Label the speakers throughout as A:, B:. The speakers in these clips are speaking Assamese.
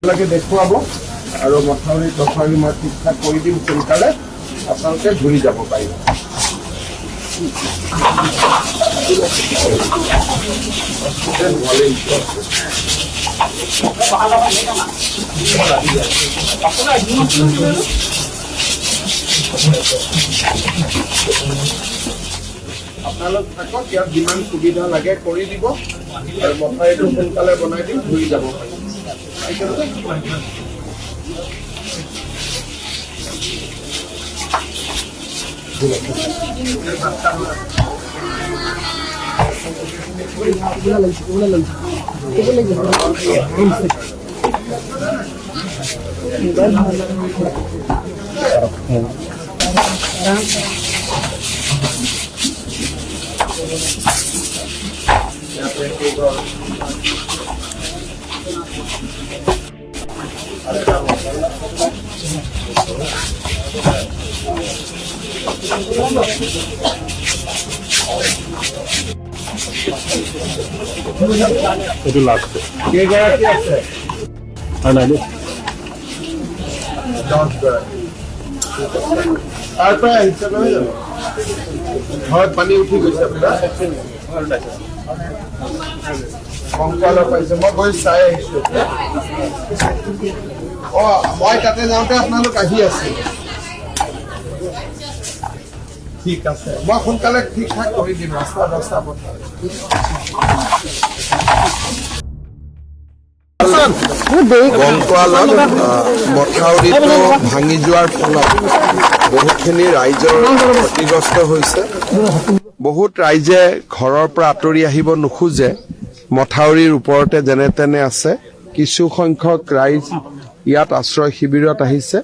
A: আপোনালোকে দেখুৱাব আৰু মথাউৰি মই ঠিক ঠাক কৰি দিম সোনকালে আপোনালোকে ঘূৰি যাব পাৰিব। আপোনালোক থাকক, ইয়াত যিমান সুবিধা লাগে কৰি দিব আৰু মথাউৰিটো সোনকালে বনাই দিম, ঘূৰি যাব পাৰিম।
B: এইটো লাষ্ট
A: কেইগৰাকী আছে? তাৰ পৰা আহিছে নহয় জানো? ঘৰত পানী উঠি গৈছে আপোনাৰ? কংকালৰ পাইছে, মই গৈ চাই আহিছো। মই তাতে যাওঁতে আপোনালোক আহি আছিল। ঠিক আছে, মই সোনকালে ঠিক ঠাক কৰি দিম ৰাস্তা পথা। বংকোৱালত মথাউৰিটো ভাঙি যোৱাৰ ফলত বহুতখিনি ৰাইজৰ ক্ষতিগ্ৰস্ত হৈছে। বহুত ৰাইজে ঘৰৰ পৰা আঁতৰি আহিব নোখোজে, মথাউৰিৰ ওপৰতে যেনে তেনে আছে। কিছু সংখ্যক ৰাইজ ইয়াত আশ্ৰয় শিবিৰত আহিছে।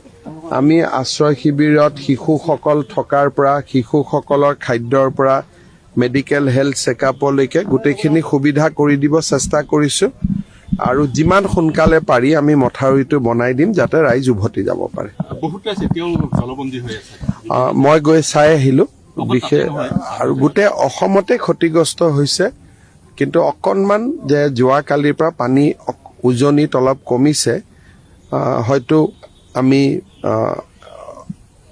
A: আমি আশ্ৰয় শিবিৰত শিশুসকল থকাৰ পৰা, শিশুসকলৰ খাদ্যৰ পৰা মেডিকেল হেল্থ চেকআপলৈকে গোটেইখিনি সুবিধা কৰি দিব চেষ্টা কৰিছোঁ আৰু যিমান সোনকালে পাৰি আমি মথাউৰিটো বনাই দিম যাতে ৰাইজ উভতি যাব পাৰে। মই গৈ চাই আহিলোঁ, বিশেষ আৰু গোটেই অসমতে ক্ষতিগ্ৰস্ত হৈছে, কিন্তু অকণমান যে যোৱাকালিৰ পৰা পানী উজনিত অলপ কমিছে, হয়তো আমি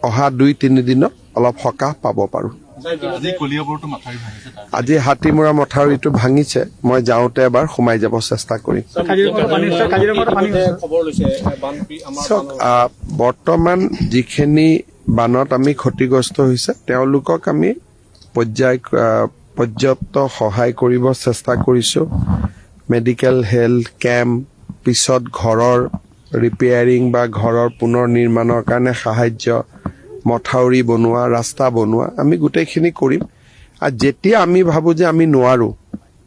A: অহা 2-3 দিনত অলপ সকাহ পাব পাৰোঁ। আজি হাতীমূৰা মথাউৰিটো ভাঙিছে, মই যাওঁতে এবাৰ সোমাই যাব চেষ্টা কৰিম। বৰ্তমান যিখিনি বানত আমি ক্ষতিগ্ৰস্ত হৈছে তেওঁলোকক আমি পৰ্যাপ্ত সহায় কৰিব চেষ্টা কৰিছোঁ। মেডিকেল হেল্থ কেম্প, পিছত ঘৰৰ ৰিপেয়াৰিং বা ঘৰৰ পুনৰ নিৰ্মাণৰ কাৰণে সাহায্য, মথাউৰি বনোৱা, ৰাস্তা বনোৱা, আমি গোটেইখিনি কৰিম। আৰু যেতিয়া আমি ভাবোঁ যে আমি নোৱাৰোঁ,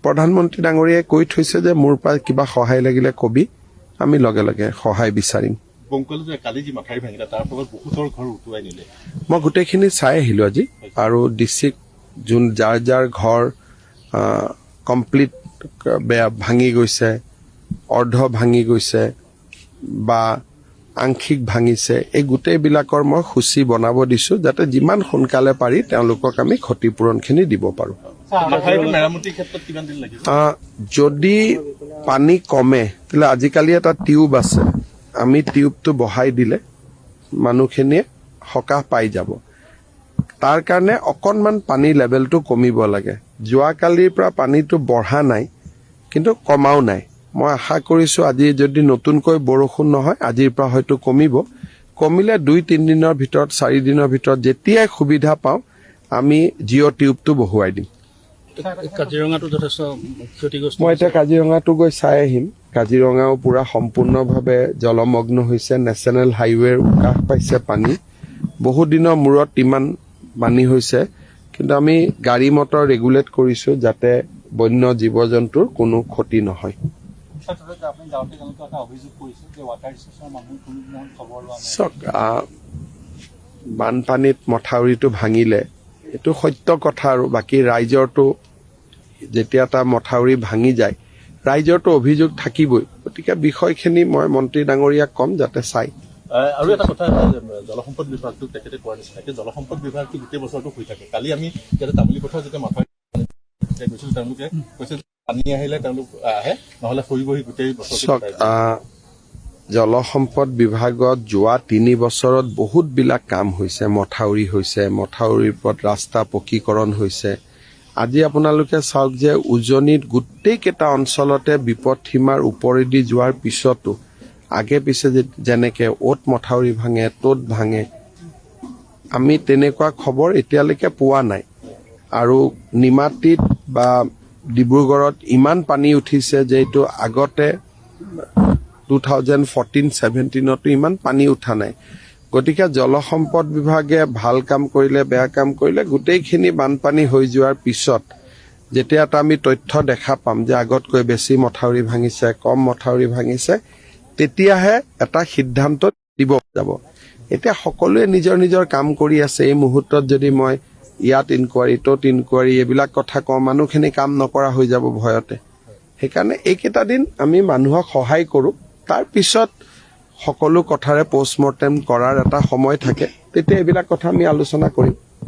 A: প্ৰধানমন্ত্ৰী ডাঙৰীয়াই কৈ থৈছে যে মোৰ পৰা কিবা সহায় লাগিলে কবি, আমি লগে লগে সহায় বিচাৰিম। মই গোটেইখিনি চাই আহিলোঁ আজি, আৰু ডিষ্ট্ৰিক্ট যাৰ যাৰ ঘৰ কমপ্লিট বেয়া ভাঙি গৈছে, অৰ্ধ ভাঙি গৈছে বা আংশিক ভাঙিছে, এই গোটেইবিলাকৰ মই সূচী বনাব দিছোঁ যাতে যিমান সোনকালে পাৰি তেওঁলোকক আমি ক্ষতিপূৰণখিনি দিব পাৰোঁ। যদি পানী কমে তেতিয়াহ'লে আজিকালি এটা টিউব আছে, আমি টিউবটো বহাই দিলে মানুহখিনিয়ে সকাহ পাই যাব। তাৰ কাৰণে অকণমান পানী লেভেলটো কমিব লাগে। যোৱাকালিৰ পৰা পানীটো বঢ়া নাই, কিন্তু কমাও নাই। মই আশা কৰিছোঁ আজি যদি নতুনকৈ বৰষুণ নহয়, আজিৰ পৰা হয়তো কমিব। কমিলে 2-3 দিনৰ ভিতৰত, 4 দিনৰ ভিতৰত যেতিয়াই সুবিধা পাওঁ আমি জিঅ' টিউবটো বহুৱাই দিম। মই এতিয়া কাজিৰঙাটো গৈ চাই আহিম। কাজিৰঙাও পুৰা সম্পূৰ্ণভাৱে জলমগ্ন হৈছে, নেশ্যনেল হাইৱেৰ কাষ পাইছে পানী। বহুত দিনৰ মূৰত ইমান পানী হৈছে, কিন্তু আমি গাড়ী মটৰ ৰেগুলেট কৰিছোঁ যাতে বন্য জীৱ জন্তুৰ কোনো ক্ষতি নহয়। বানপানীত মথাউৰিটো ভাঙিলে এইটো সত্য কথা, আৰু বাকী ৰাইজৰটো যেতিয়া এটা মথাউৰি ভাঙি যায় ৰাইজৰটো অভিযোগ থাকিবই। গতিকে বিষয়খিনি মই মন্ত্ৰী ডাঙৰীয়াক ক'ম যাতে চাই।
B: আৰু এটা কথা, জলসম্পদ বিভাগটোক তেখেতে কোৱাৰ নিচিনাকে জলসম্পদ বিভাগটো গোটেই বছৰটো হৈ থাকে। কালি আমি ইয়াতে তামুলী পথাৰ যেতিয়া মথাউৰি গৈছিলোঁ তেওঁলোকে কৈছে পানী আহিলে তেওঁলোক আহে, নহ'লে ফুৰিবহি গোটেই বছৰ।
A: জলসম্পদ বিভাগত যোৱা 3 বছৰত বহুতবিলাক কাম হৈছে, মথাউৰি হৈছে, মথাউৰিৰ ওপৰত ৰাস্তা পকীকৰণ হৈছে। আজি আপোনালোকে চাওক যে উজনিত গোটেইকেইটা অঞ্চলতে বিপদ সীমাৰ ওপৰেদি যোৱাৰ পিছতো আগে পিছে যেনেকে অ'ত মথাউৰি ভাঙে ত'ত ভাঙে, আমি তেনেকুৱা খবৰ এতিয়ালৈকে পোৱা নাই। আৰু নিমাতীত বা ডিব্ৰুগড়ত ইমান পানী উঠিছে যে এইটো আগতে 2014-17তো ইমান পানী উঠা নাই। গতিকে জলসম্পদ বিভাগে ভাল কাম কৰিলে বেয়া কাম কৰিলে গোটেইখিনি বানপানী হৈ যোৱাৰ পিছত যেতিয়া এটা আমি তথ্য দেখা পাম যে আগতকৈ বেছি মথাউৰি ভাঙিছে, কম মথাউৰি ভাঙিছে, তেতিয়াহে এটা সিদ্ধান্ত দিব যাব। এতিয়া সকলোৱে নিজৰ নিজৰ কাম কৰি আছে। এই মুহূৰ্তত যদি মই ইয়াত ইনকুৱাৰী ত'ত ইনকুৱাৰী এইবিলাক কথা কওঁ, মানুহখিনি কাম নকৰা হৈ যাব ভয়তে। সেইকাৰণে এইকেইটা দিন আমি মানুহক সহায় কৰোঁ, তাৰ পিছত সকলো কথাৰে পষ্টমৰ্টেম কৰাৰ এটা সময় থাকে, তেতিয়া এইবিলাক কথা আমি আলোচনা কৰিম।